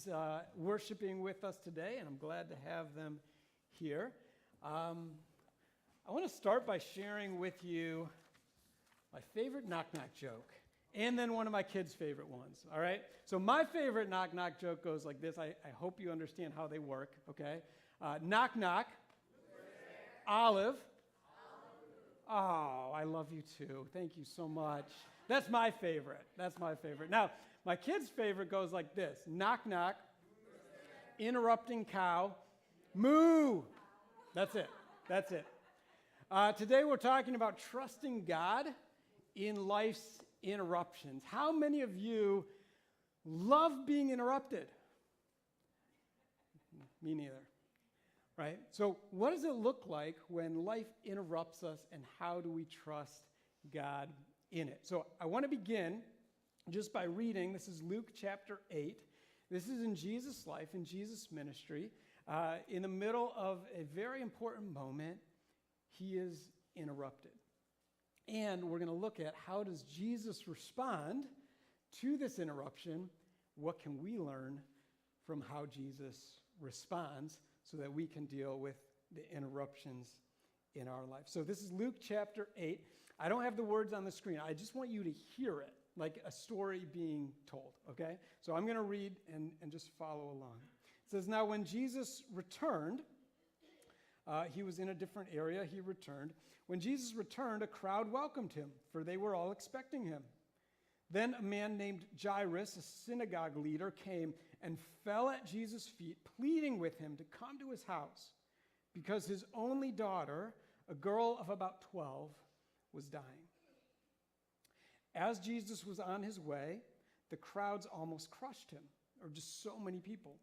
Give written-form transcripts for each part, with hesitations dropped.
kids worshiping with us today, and I'm glad to have them here. I want to start by sharing with you my favorite knock-knock joke, and then one of my kids' favorite ones, all right? So my favorite knock-knock joke goes like this. I hope you understand how they work, okay? Knock-knock. Olive. Oh, I love you too. Thank you so much. That's my favorite. Now, my kid's favorite goes like this. Knock, knock. Interrupting cow. Moo. That's it. Today we're talking about trusting God in life's interruptions. How many of you love being interrupted? Me neither. Right? So what does it look like when life interrupts us, and how do we trust God in it? So I want to begin just by reading. This is Luke chapter 8. This is in Jesus' life, in Jesus' ministry. In the middle of a very important moment, he is interrupted. And we're going to look at how does Jesus respond to this interruption? What can we learn from how Jesus responds so that we can deal with the interruptions in our life? So this is Luke chapter 8. I don't have the words on the screen. I just want you to hear it, like a story being told, okay? So I'm going to read and just follow along. It says, "Now when Jesus returned," he was in a different area, he returned. "When Jesus returned, a crowd welcomed him, for they were all expecting him. Then a man named Jairus, a synagogue leader, came and fell at Jesus' feet, pleading with him to come to his house, because his only daughter, a girl of about 12, was dying. As Jesus was on his way, the crowds almost crushed him, or just so many people.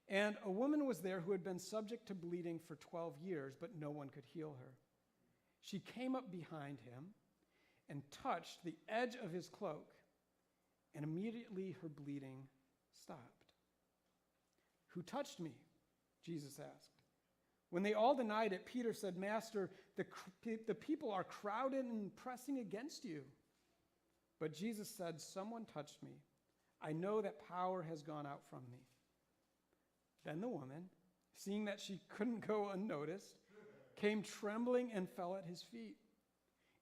And a woman was there who had been subject to bleeding for 12 years, but no one could heal her. She came up behind him and touched the edge of his cloak, and immediately her bleeding stopped. 'Who touched me?' Jesus asked. When they all denied it, Peter said, 'Master, the people are crowded and pressing against you.' But Jesus said, 'Someone touched me. I know that power has gone out from me.' Then the woman, seeing that she couldn't go unnoticed, came trembling and fell at his feet.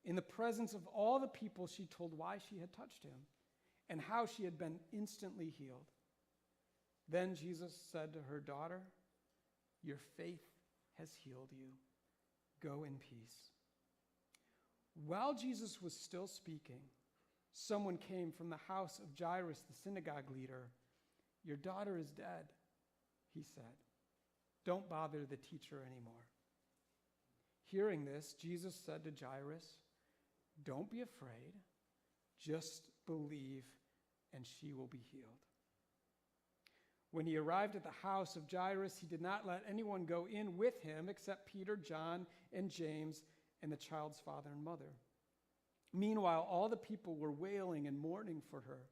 In the presence of all the people, she told why she had touched him and how she had been instantly healed. Then Jesus said to her, 'Daughter, your faith has healed you. Go in peace.' While Jesus was still speaking, someone came from the house of Jairus, the synagogue leader. 'Your daughter is dead,' he said. 'Don't bother the teacher anymore.' Hearing this, Jesus said to Jairus, 'Don't be afraid. Just believe, and she will be healed.' When he arrived at the house of Jairus, he did not let anyone go in with him except Peter, John, and James, and the child's father and mother. Meanwhile, all the people were wailing and mourning for her.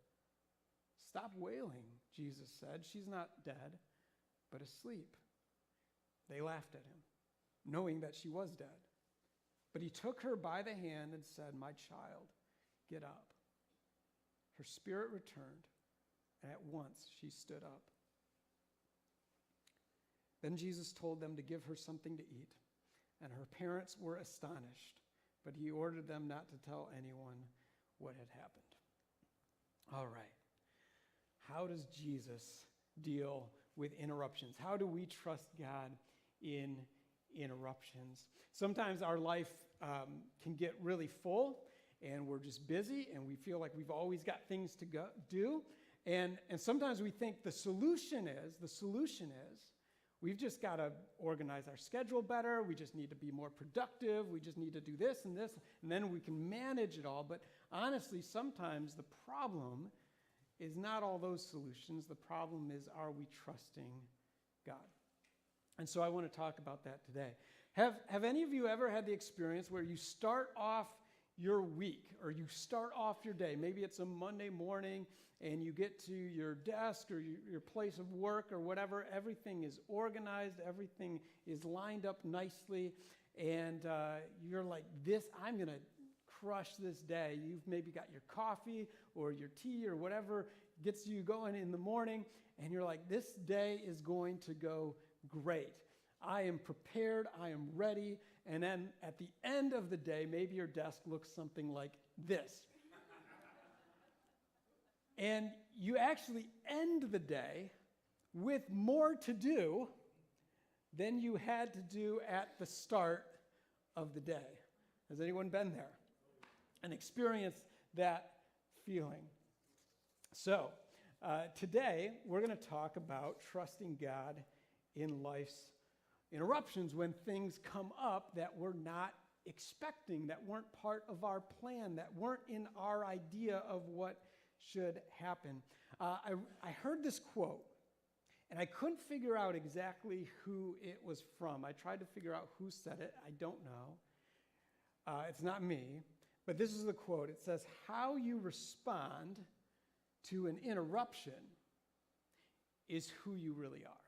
'Stop wailing,' Jesus said. 'She's not dead, but asleep.' They laughed at him, knowing that she was dead. But he took her by the hand and said, 'My child, get up.' Her spirit returned, and at once she stood up. Then Jesus told them to give her something to eat, and her parents were astonished, but he ordered them not to tell anyone what had happened." All right. How does Jesus deal with interruptions? How do we trust God in interruptions? Sometimes our life can get really full, and we're just busy, and we feel like we've always got things to do. And sometimes we think the solution is we've just got to organize our schedule better. We just need to be more productive. We just need to do this, and then we can manage it all. But honestly, sometimes the problem is not all those solutions. The problem is, are we trusting God? And so I want to talk about that today. Have any of you ever had the experience where you start off your week, or you start off your day? Maybe it's a Monday morning, and you get to your desk or your place of work or whatever. Everything is organized. Everything is lined up nicely. And you're like, I'm going to crush this day. You've maybe got your coffee or your tea or whatever gets you going in the morning, and you're like, this day is going to go great. I am prepared, I am ready, and then at the end of the day, maybe your desk looks something like this. And you actually end the day with more to do than you had to do at the start of the day. Has anyone been there and experienced that feeling? So, today we're going to talk about trusting God in life's interruptions when things come up that we're not expecting, that weren't part of our plan, that weren't in our idea of what should happen. I heard this quote, and I couldn't figure out exactly who it was from. I tried to figure out who said it. I don't know. It's not me, but this is the quote. It says, "How you respond to an interruption is who you really are."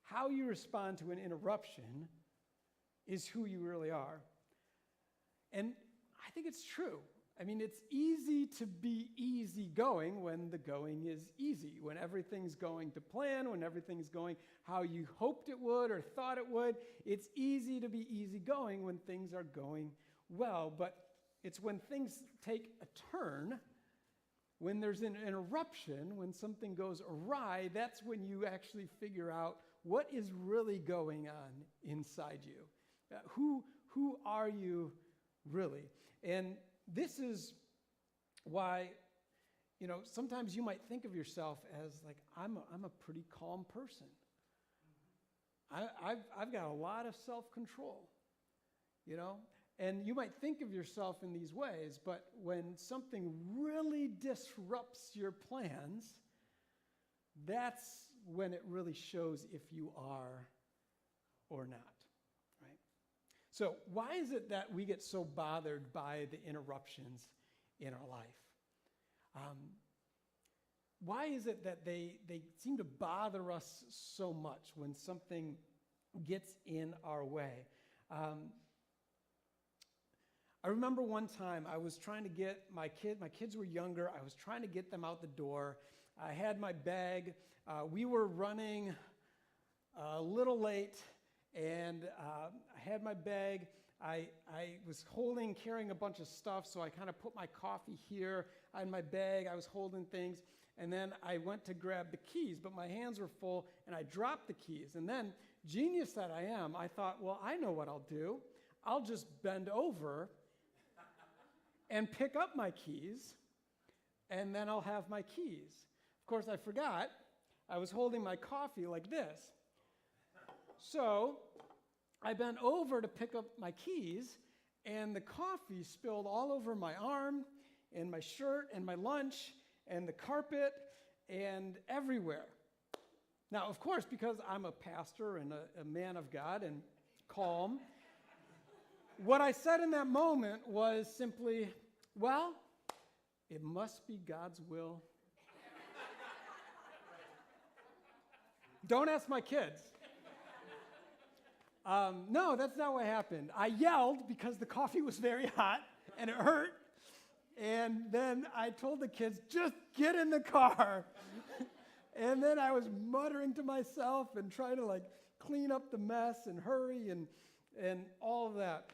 How you respond to an interruption is who you really are. And I think it's true. I mean, it's easy to be easygoing when the going is easy, when everything's going to plan, when everything's going how you hoped it would or thought it would. It's easy to be easygoing when things are going well, but it's when things take a turn, when there's an interruption, when something goes awry, that's when you actually figure out what is really going on inside you. Who are you really? And this is why, sometimes you might think of yourself as like, I'm a pretty calm person. I've got a lot of self-control, and you might think of yourself in these ways, but when something really disrupts your plans, that's when it really shows if you are or not. So why is it that we get so bothered by the interruptions in our life? Why is it that they seem to bother us so much when something gets in our way? I remember one time I was trying to get my kids were younger, I was trying to get them out the door. I had my bag. We were running a little late, and I had my bag. I was carrying a bunch of stuff, so I kind of put my coffee here. I had my bag. I was holding things, and then I went to grab the keys, but my hands were full, and I dropped the keys. And then, genius that I am, I thought, well, I know what I'll do. I'll just bend over and pick up my keys, and then I'll have my keys. Of course, I forgot. I was holding my coffee like this. So I bent over to pick up my keys, and the coffee spilled all over my arm and my shirt and my lunch and the carpet and everywhere. Now, of course, because I'm a pastor and a man of God and calm, what I said in that moment was simply, well, it must be God's will. Don't ask my kids. No, that's not what happened. I yelled because the coffee was very hot and it hurt. And then I told the kids, just get in the car. And then I was muttering to myself and trying to clean up the mess and hurry and all of that.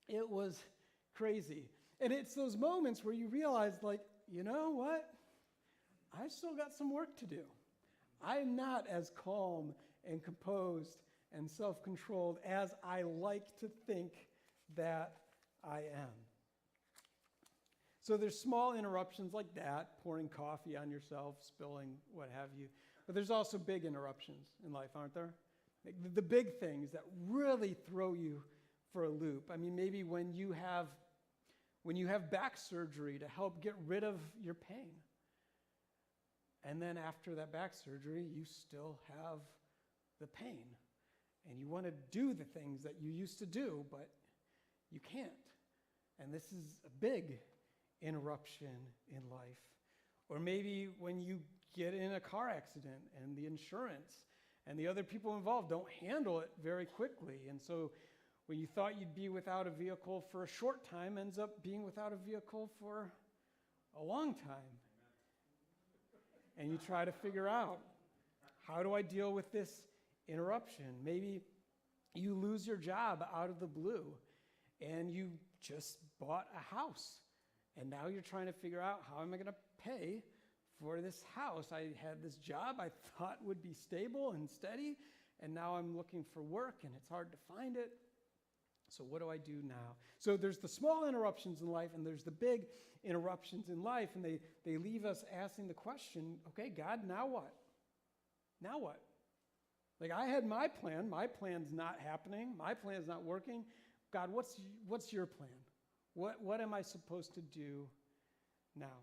It was crazy. And it's those moments where you realize, you know what? I've still got some work to do. I'm not as calm and composed and self-controlled as I like to think that I am. So there's small interruptions like that, pouring coffee on yourself, spilling, what have you. But there's also big interruptions in life, aren't there? The big things that really throw you for a loop. I mean, maybe when you have back surgery to help get rid of your pain. And then after that back surgery, you still have the pain. And you want to do the things that you used to do, but you can't. And this is a big interruption in life. Or maybe when you get in a car accident and the insurance and the other people involved don't handle it very quickly. And so when you thought you'd be without a vehicle for a short time, ends up being without a vehicle for a long time. and you try to figure out, how do I deal with this interruption? Maybe you lose your job out of the blue, and you just bought a house, and now you're trying to figure out, how am I going to pay for this house? I had this job I thought would be stable and steady, and now I'm looking for work, and it's hard to find it. So what do I do now? So there's the small interruptions in life, and there's the big interruptions in life, and they leave us asking the question, okay, God, now what? Now what? Like, I had my plan. My plan's not happening. My plan's not working. God, what's your plan? What am I supposed to do now?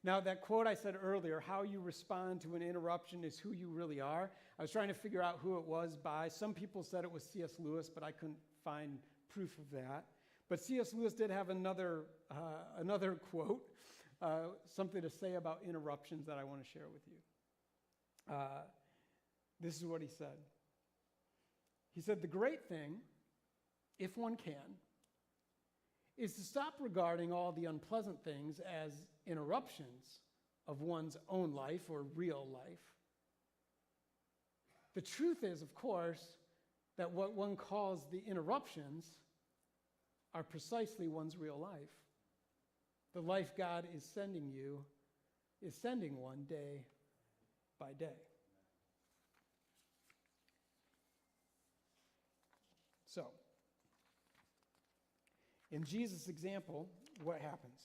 Now, that quote I said earlier, how you respond to an interruption is who you really are. I was trying to figure out who it was by. Some people said it was C.S. Lewis, but I couldn't find proof of that. But C.S. Lewis did have another quote, something to say about interruptions that I want to share with you. This is what he said. He said, the great thing, if one can, is to stop regarding all the unpleasant things as interruptions of one's own life or real life. The truth is, of course, that what one calls the interruptions are precisely one's real life. The life God is sending one day by day. So, in Jesus' example, what happens?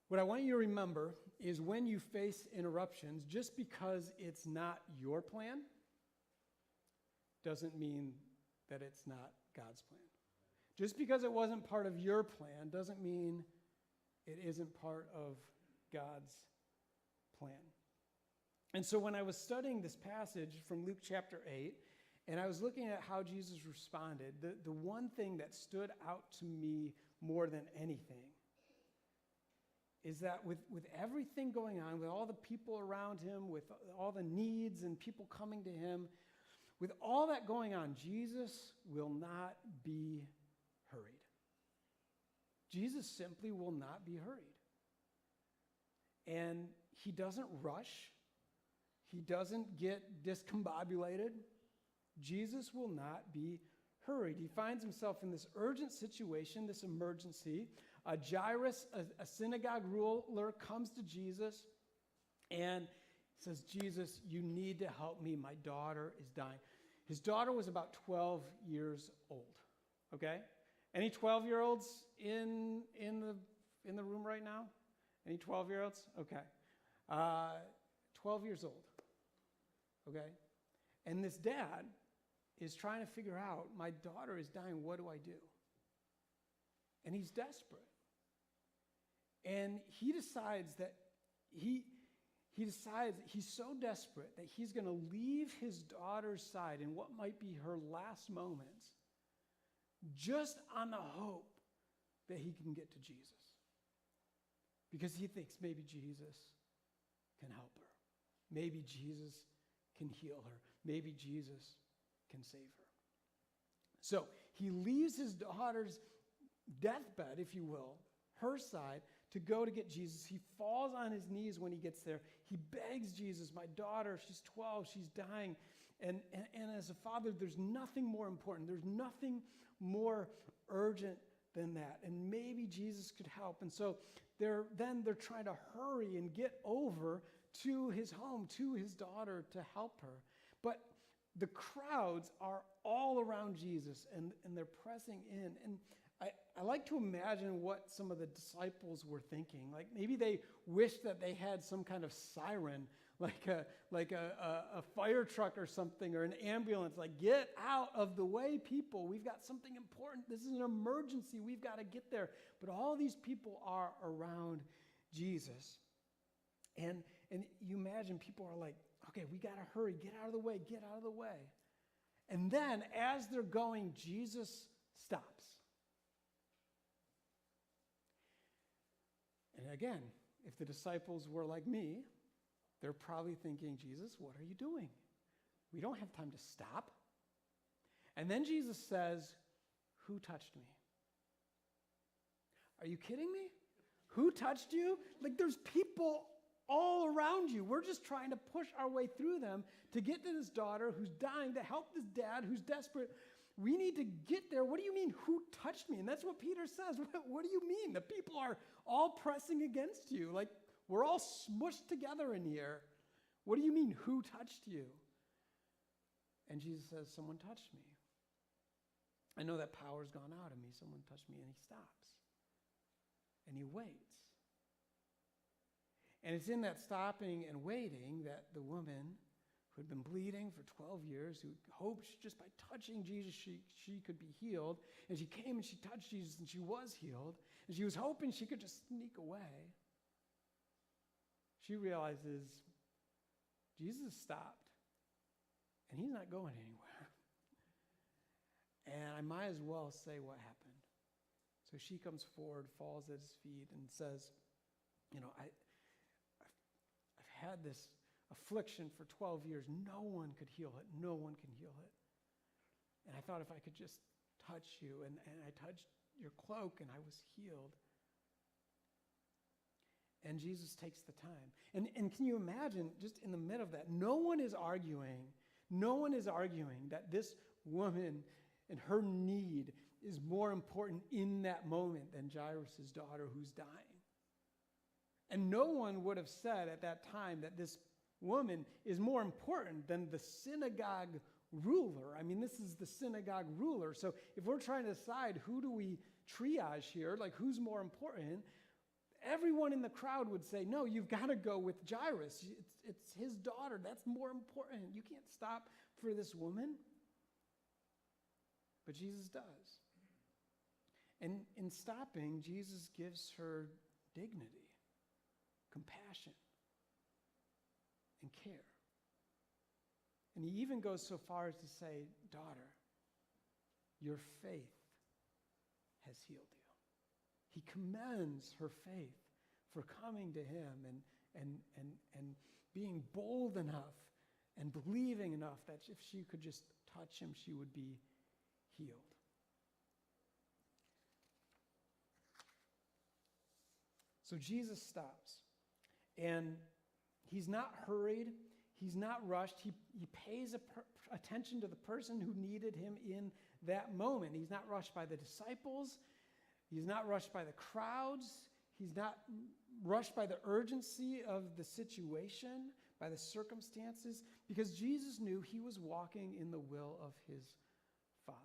What I want you to remember is when you face interruptions, just because it's not your plan doesn't mean that it's not God's plan. Just because it wasn't part of your plan doesn't mean it isn't part of God's plan. And so when I was studying this passage from Luke chapter 8, and I was looking at how Jesus responded, the one thing that stood out to me more than anything is that with everything going on, with all the people around him, with all the needs and people coming to him, with all that going on, Jesus will not be hurried. Jesus simply will not be hurried. And he doesn't rush. He doesn't get discombobulated. Jesus will not be hurried. He finds himself in this urgent situation, this emergency. Jairus, a synagogue ruler, comes to Jesus and says, Jesus, you need to help me. My daughter is dying. His daughter was about 12 years old, okay? Any 12-year-olds in the room right now? Any 12-year-olds? Okay. 12 years old, okay? And this dad is trying to figure out, my daughter is dying, what do I do? And he's desperate. And he decides that he's so desperate that he's going to leave his daughter's side in what might be her last moments just on the hope that he can get to Jesus. Because he thinks maybe Jesus can help her. Maybe Jesus can heal her. Maybe Jesus can save her. So he leaves his daughter's deathbed, if you will, her side, to go to get Jesus. He falls on his knees when he gets there. He begs Jesus, my daughter, she's 12, she's dying. And as a father, there's nothing more important. There's nothing more urgent than that. And maybe Jesus could help. And so they're trying to hurry and get over to his home, to his daughter, to help her. But the crowds are all around Jesus, and they're pressing in. And I like to imagine what some of the disciples were thinking. Like maybe they wished that they had some kind of siren, like a fire truck or something, or an ambulance. Like, get out of the way, people. We've got something important. This is an emergency. We've got to get there. But all these people are around Jesus. And you imagine people are like, okay, we got to hurry. Get out of the way. Get out of the way. And then as they're going, Jesus stops. And again, if the disciples were like me, they're probably thinking, Jesus, what are you doing? We don't have time to stop. And then Jesus says, who touched me? Are you kidding me? Who touched you? Like, there's people all around you. We're just trying to push our way through them to get to this daughter who's dying, to help this dad who's desperate. We need to get there. What do you mean, who touched me? And that's what Peter says. What do you mean? The people are all pressing against you. Like, we're all smushed together in here. What do you mean, who touched you? And Jesus says, someone touched me. I know that power's gone out of me. Someone touched me. And he stops. And he waits. And it's in that stopping and waiting that the woman who had been bleeding for 12 years, who hoped just by touching Jesus she could be healed, and she came and she touched Jesus and she was healed, and she was hoping she could just sneak away. She realizes Jesus stopped, and he's not going anywhere. And I might as well say what happened. So she comes forward, falls at his feet, and says, I've had this affliction for 12 years. No one could heal it. No one can heal it. And I thought if I could just touch you, and I touched your cloak, and I was healed. And Jesus takes the time. And can you imagine, just in the middle of that, no one is arguing that this woman and her need is more important in that moment than Jairus' daughter who's dying. And no one would have said at that time that this woman is more important than the synagogue ruler. I mean, this is the synagogue ruler. So if we're trying to decide who do we triage here, like who's more important, everyone in the crowd would say, no, you've got to go with Jairus. It's his daughter. That's more important. You can't stop for this woman. But Jesus does. And in stopping, Jesus gives her dignity, compassion, and care. And he even goes so far as to say, daughter, your faith has healed you. He commends her faith for coming to him and being bold enough and believing enough that if she could just touch him, she would be healed. So Jesus stops, and he's not hurried, he's not rushed. He pays attention to the person who needed him in that moment. He's not rushed by the disciples. He's not rushed by the crowds. He's not rushed by the urgency of the situation, by the circumstances, because Jesus knew he was walking in the will of his Father.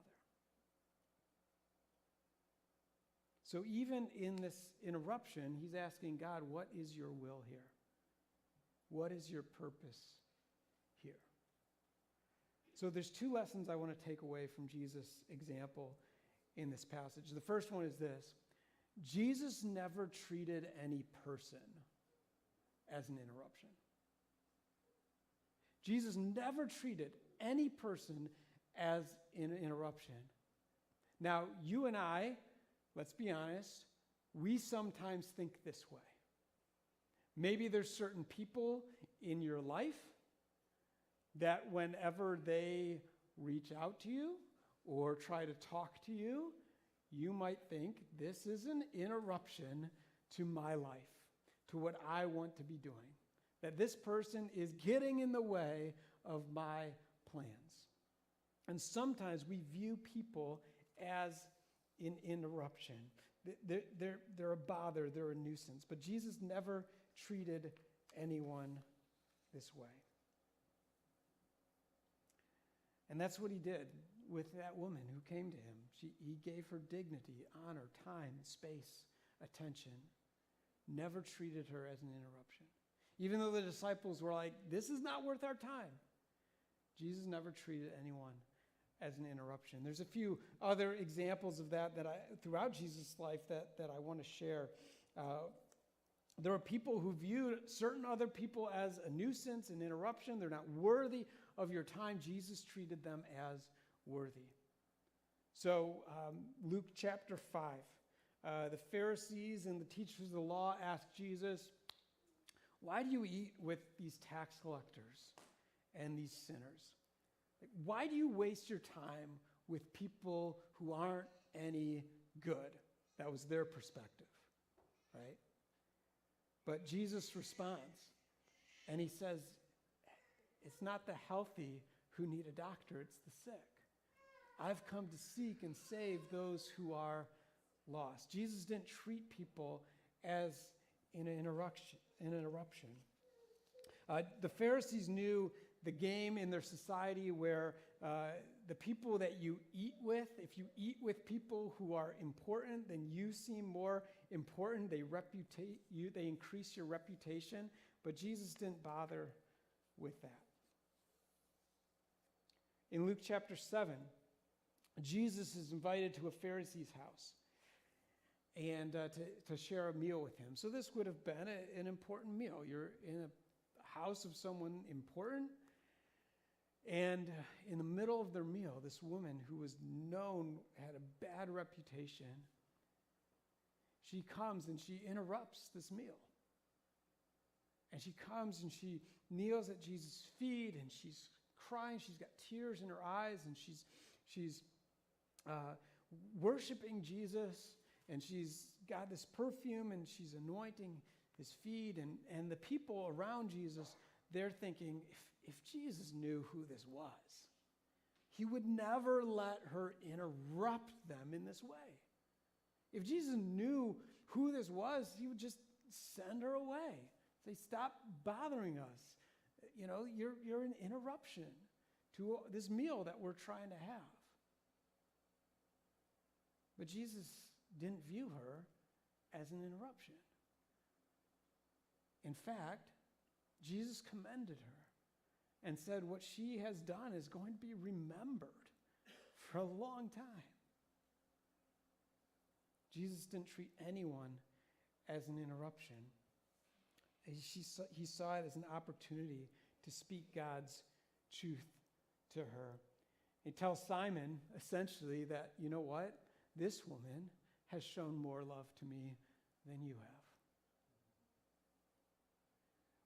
So even in this interruption, he's asking God, what is your will here? What is your purpose here? So there's two lessons I want to take away from Jesus' example in this passage. The first one is this: Jesus never treated any person as an interruption. Jesus never treated any person as an interruption. Now, you and I, let's be honest, we sometimes think this way. Maybe there's certain people in your life that whenever they reach out to you or try to talk to you, you might think this is an interruption to my life, to what I want to be doing. That this person is getting in the way of my plans. And sometimes we view people as an interruption. They're a bother, they're a nuisance. But Jesus never treated anyone this way. And that's what he did with that woman who came to him. He gave her dignity, honor, time, space, attention. Never treated her as an interruption. Even though the disciples were like, this is not worth our time, Jesus never treated anyone as an interruption. There's a few other examples of that throughout Jesus' life that I want to share. There are people who viewed certain other people as a nuisance, an interruption. They're not worthy of your time. Jesus treated them as worthy. So Luke chapter 5, the Pharisees and the teachers of the law asked Jesus, why do you eat with these tax collectors and these sinners? Like, why do you waste your time with people who aren't any good? That was their perspective, right? But Jesus responds, and he says, it's not the healthy who need a doctor, it's the sick. I've come to seek and save those who are lost. Jesus didn't treat people as an interruption. The Pharisees knew the game in their society where the people that you eat with, if you eat with people who are important, then you seem more important. They increase your reputation. But Jesus didn't bother with that. In Luke chapter 7, Jesus is invited to a Pharisee's house and to share a meal with him. So this would have been an important meal. You're in a house of someone important, and in the middle of their meal, this woman who was known, had a bad reputation, she comes and she interrupts this meal. And she comes and she kneels at Jesus' feet, and she's crying. She's got tears in her eyes, and she's worshiping Jesus, and she's got this perfume, and she's anointing his feet. And the people around Jesus, they're thinking, if Jesus knew who this was, he would never let her interrupt them in this way. If Jesus knew who this was, he would just send her away. Say, stop bothering us. You know, you're an interruption to this meal that we're trying to have. But Jesus didn't view her as an interruption. In fact, Jesus commended her and said what she has done is going to be remembered for a long time. Jesus didn't treat anyone as an interruption. He saw it as an opportunity to speak God's truth to her. He tells Simon, essentially, that, you know what? This woman has shown more love to me than you have.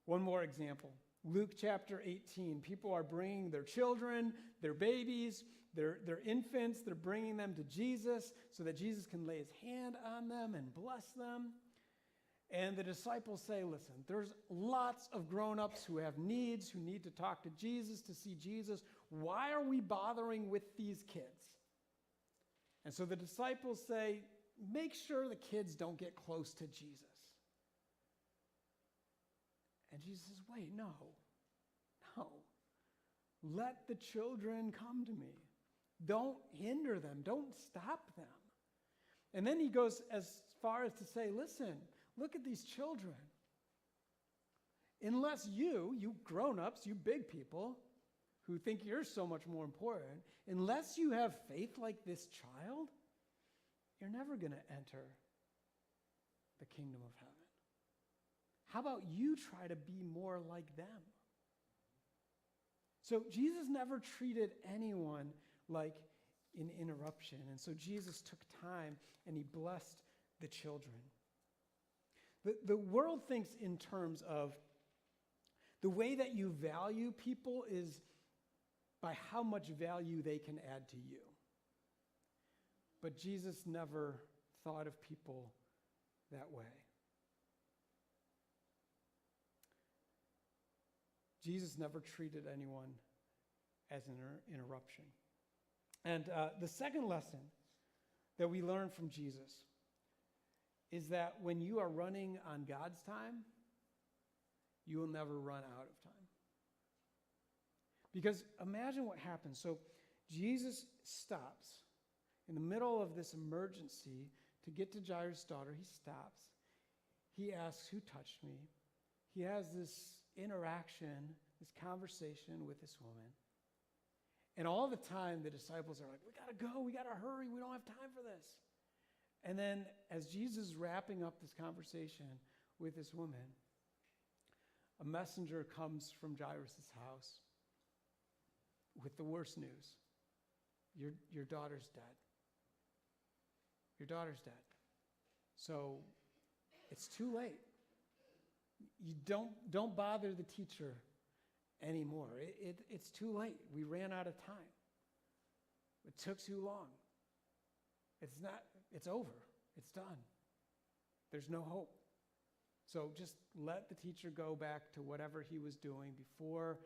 One more example. Luke chapter 18. People are bringing their children, their babies, their infants. They're bringing them to Jesus so that Jesus can lay his hand on them and bless them. And the disciples say, listen, there's lots of grown-ups who have needs, who need to talk to Jesus, to see Jesus. Why are we bothering with these kids? And so the disciples say, make sure the kids don't get close to Jesus. And Jesus says, wait, no. Let the children come to me. Don't hinder them. Don't stop them. And then he goes as far as to say, listen, look at these children. Unless you grown-ups, you big people who think you're so much more important, unless you have faith like this child, you're never going to enter the kingdom of heaven. How about you try to be more like them? So Jesus never treated anyone like an interruption. And so Jesus took time and he blessed the children. The world thinks in terms of the way that you value people is by how much value they can add to you. But Jesus never thought of people that way. Jesus never treated anyone as an interruption. And the second lesson that we learn from Jesus is that when you are running on God's time, you will never run out of time. Because imagine what happens. So Jesus stops in the middle of this emergency to get to Jairus' daughter. He stops. He asks, who touched me? He has this interaction, this conversation with this woman. And all the time, the disciples are like, we got to go. We got to hurry. We don't have time for this. And then as Jesus is wrapping up this conversation with this woman, a messenger comes from Jairus' house with the worst news. Your daughter's dead. Your daughter's dead. So it's too late. You don't bother the teacher anymore. It's too late. We ran out of time. It took too long. It's over. It's done. There's no hope. So just let the teacher go back to whatever he was doing before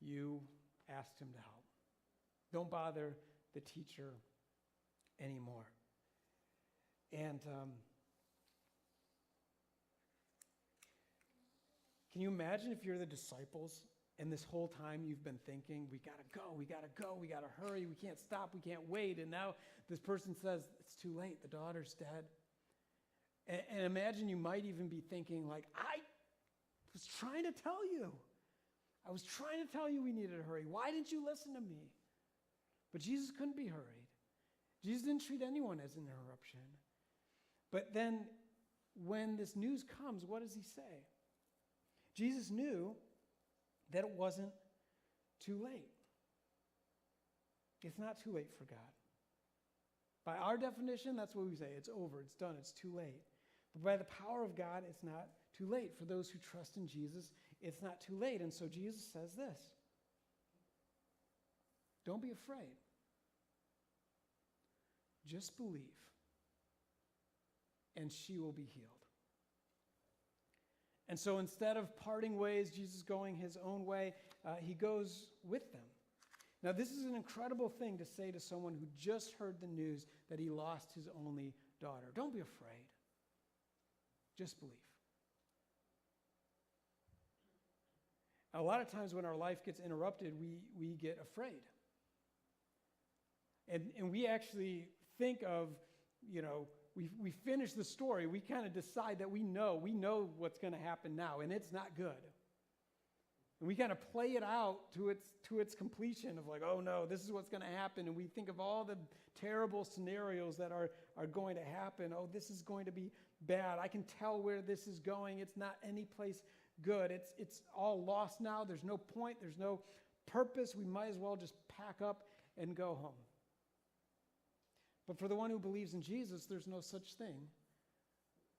you asked him to help. Don't bother the teacher anymore. And can you imagine if you're the disciples and this whole time you've been thinking, we got to go, we got to hurry, we can't stop, we can't wait. And now this person says, it's too late, the daughter's dead. And imagine you might even be thinking like, I was trying to tell you. I was trying to tell you we needed to hurry. Why didn't you listen to me? But Jesus couldn't be hurried. Jesus didn't treat anyone as an interruption. But then when this news comes, what does he say? Jesus knew that it wasn't too late. It's not too late for God. By our definition, that's what we say. It's over, it's done, it's too late. But by the power of God, it's not too late. For those who trust in Jesus, it's not too late. And so Jesus says this: don't be afraid. Just believe, and she will be healed. And so instead of parting ways, Jesus going his own way, he goes with them. Now, this is an incredible thing to say to someone who just heard the news that he lost his only daughter. Don't be afraid. Just believe. A lot of times when our life gets interrupted, we get afraid. And we actually think of, we finish the story. We kind of decide that we know what's going to happen now, and it's not good. And we kind of play it out to its completion of like, oh no, this is what's going to happen. And we think of all the terrible scenarios that are going to happen. Oh, this is going to be bad. I can tell where this is going. It's not any place good. It's all lost now. There's no point. There's no purpose. We might as well just pack up and go home. But for the one who believes in Jesus, there's no such thing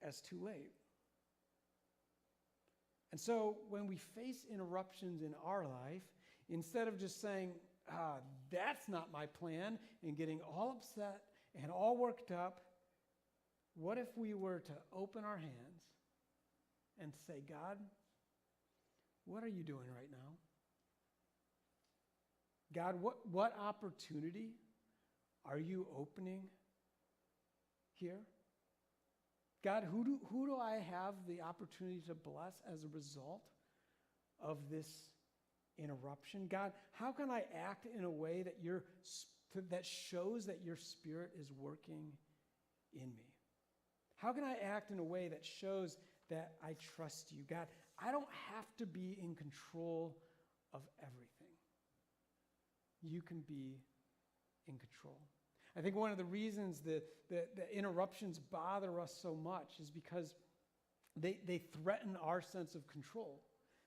as too late. And so when we face interruptions in our life, instead of just saying, that's not my plan, and getting all upset and all worked up, what if we were to open our hands and say, God, what are you doing right now? God, what opportunity are you opening here? God, who do I have the opportunity to bless as a result of this interruption? God, how can I act in a way that shows that your Spirit is working in me? How can I act in a way that shows that I trust you? God, I don't have to be in control of everything. You can be in control. I think one of the reasons the interruptions bother us so much is because they threaten our sense of control.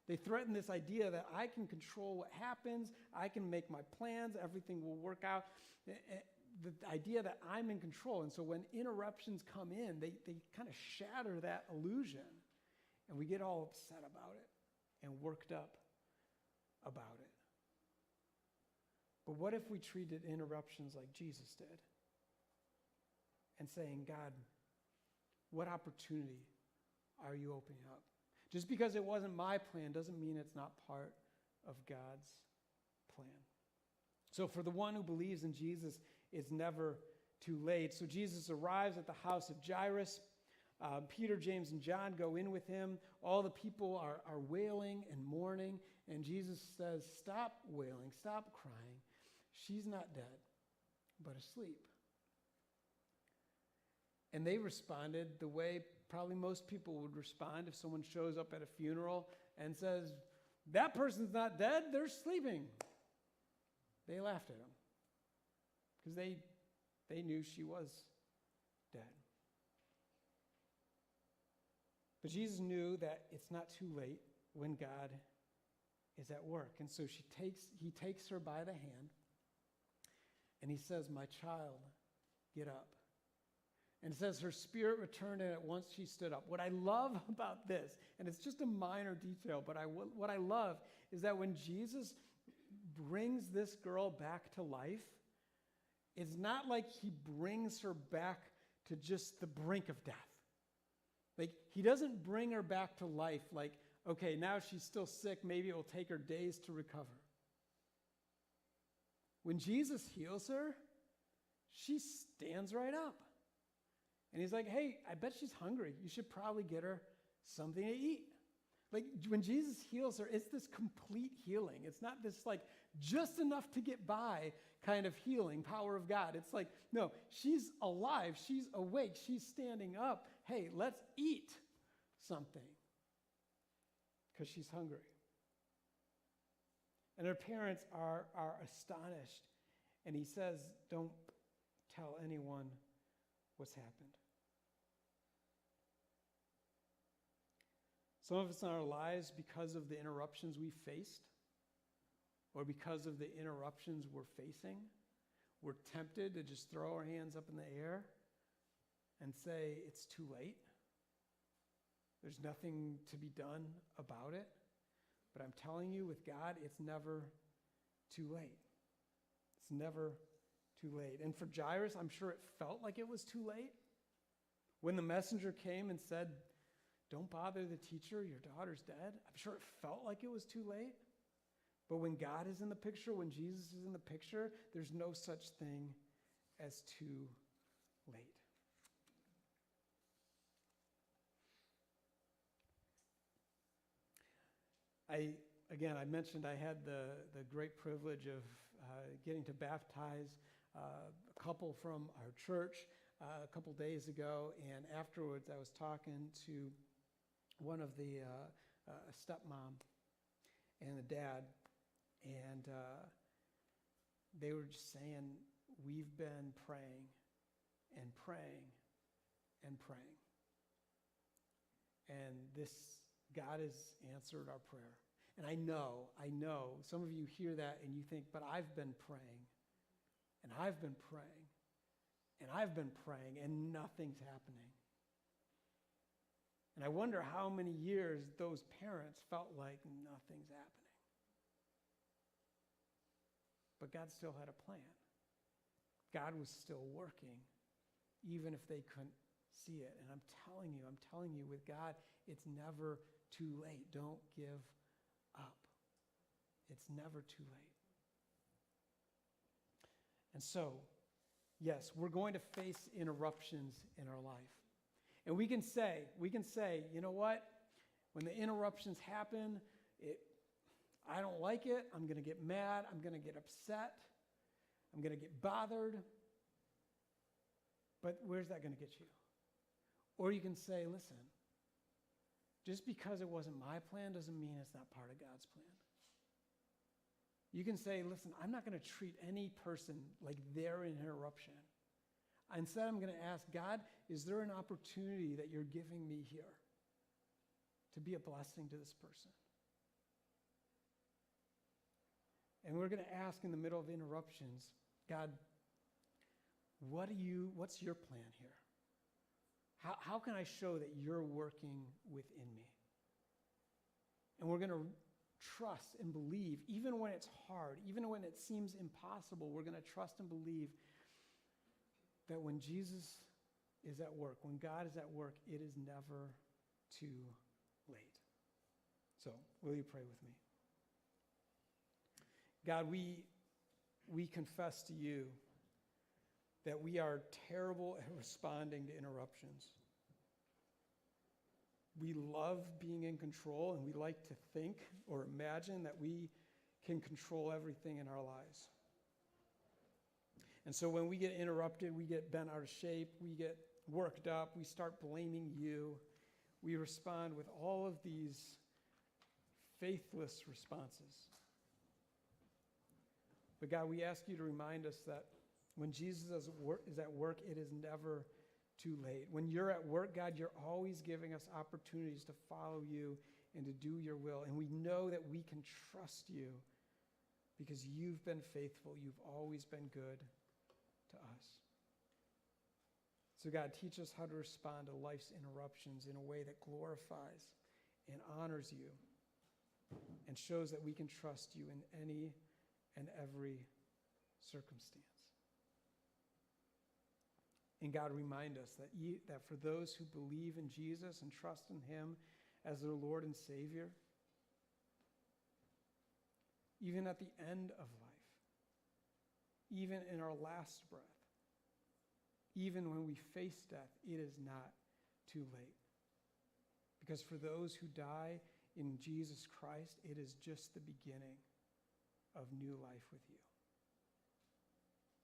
They threaten this idea that I can control what happens, I can make my plans, everything will work out. The idea that I'm in control. And so when interruptions come in, they kind of shatter that illusion. And we get all upset about it and worked up about it. But what if we treated interruptions like Jesus did? And saying, God, what opportunity are you opening up? Just because it wasn't my plan doesn't mean it's not part of God's plan. So for the one who believes in Jesus, it's never too late. So Jesus arrives at the house of Jairus. Peter, James, and John go in with him. All the people are wailing and mourning. And Jesus says, stop wailing, stop crying. She's not dead, but asleep. And they responded the way probably most people would respond if someone shows up at a funeral and says, that person's not dead, they're sleeping. They laughed at him because they knew she was dead. But Jesus knew that it's not too late when God is at work. And so he takes her by the hand and he says, my child, get up. And it says her spirit returned, and at once she stood up. What I love about this, and it's just a minor detail, but what I love is that when Jesus brings this girl back to life, it's not like he brings her back to just the brink of death. Like, he doesn't bring her back to life like, okay, now she's still sick, maybe it will take her days to recover. When Jesus heals her, she stands right up. And he's like, hey, I bet she's hungry. You should probably get her something to eat. Like, when Jesus heals her, it's this complete healing. It's not this, like, just enough to get by kind of healing, power of God. It's like, no, she's alive. She's awake. She's standing up. Hey, let's eat something because she's hungry. And her parents are astonished. And he says, don't tell anyone what's happened. Some of us in our lives, because of the interruptions we faced, or because of the interruptions we're facing, we're tempted to just throw our hands up in the air and say, it's too late. There's nothing to be done about it. But I'm telling you, with God, it's never too late. It's never too late. And for Jairus, I'm sure it felt like it was too late. When the messenger came and said, don't bother the teacher, your daughter's dead, I'm sure it felt like it was too late. But when God is in the picture, when Jesus is in the picture, there's no such thing as too late. I mentioned I had the great privilege of getting to baptize a couple from our church a couple days ago, and afterwards I was talking to one of the stepmom and the dad, and they were just saying, we've been praying and praying and praying, and God has answered our prayer. And I know, some of you hear that and you think, but I've been praying, and I've been praying, and I've been praying, and nothing's happening. And I wonder how many years those parents felt like nothing's happening. But God still had a plan. God was still working, even if they couldn't see it. And I'm telling you, with God, it's never too late. Don't give up. It's never too late. And so, yes, we're going to face interruptions in our life. And we can say, you know what? When the interruptions happen, I don't like it. I'm going to get mad. I'm going to get upset. I'm going to get bothered. But where's that going to get you? Or you can say, listen, just because it wasn't my plan doesn't mean it's not part of God's plan. You can say, listen, I'm not going to treat any person like they're an interruption. Instead, I'm going to ask, God, is there an opportunity that you're giving me here to be a blessing to this person? And we're going to ask in the middle of interruptions, God, what's your plan here? How can I show that you're working within me? And we're going to trust and believe, even when it's hard, even when it seems impossible, we're going to trust and believe that when Jesus is at work, when God is at work, it is never too late. So, will you pray with me? God, we confess to you that we are terrible at responding to interruptions. We love being in control, and we like to think or imagine that we can control everything in our lives. And so when we get interrupted, we get bent out of shape, we get worked up, we start blaming you. We respond with all of these faithless responses. But God, we ask you to remind us that when Jesus is at work, it is never too late. When you're at work, God, you're always giving us opportunities to follow you and to do your will. And we know that we can trust you because you've been faithful. You've always been good to us. So God, teach us how to respond to life's interruptions in a way that glorifies and honors you and shows that we can trust you in any and every circumstance. And God, remind us that for those who believe in Jesus and trust in him as their Lord and Savior, even at the end of life, even in our last breath, even when we face death, it is not too late. Because for those who die in Jesus Christ, it is just the beginning of new life with you.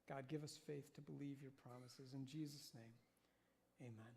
God, give us faith to believe your promises. In Jesus' name, amen.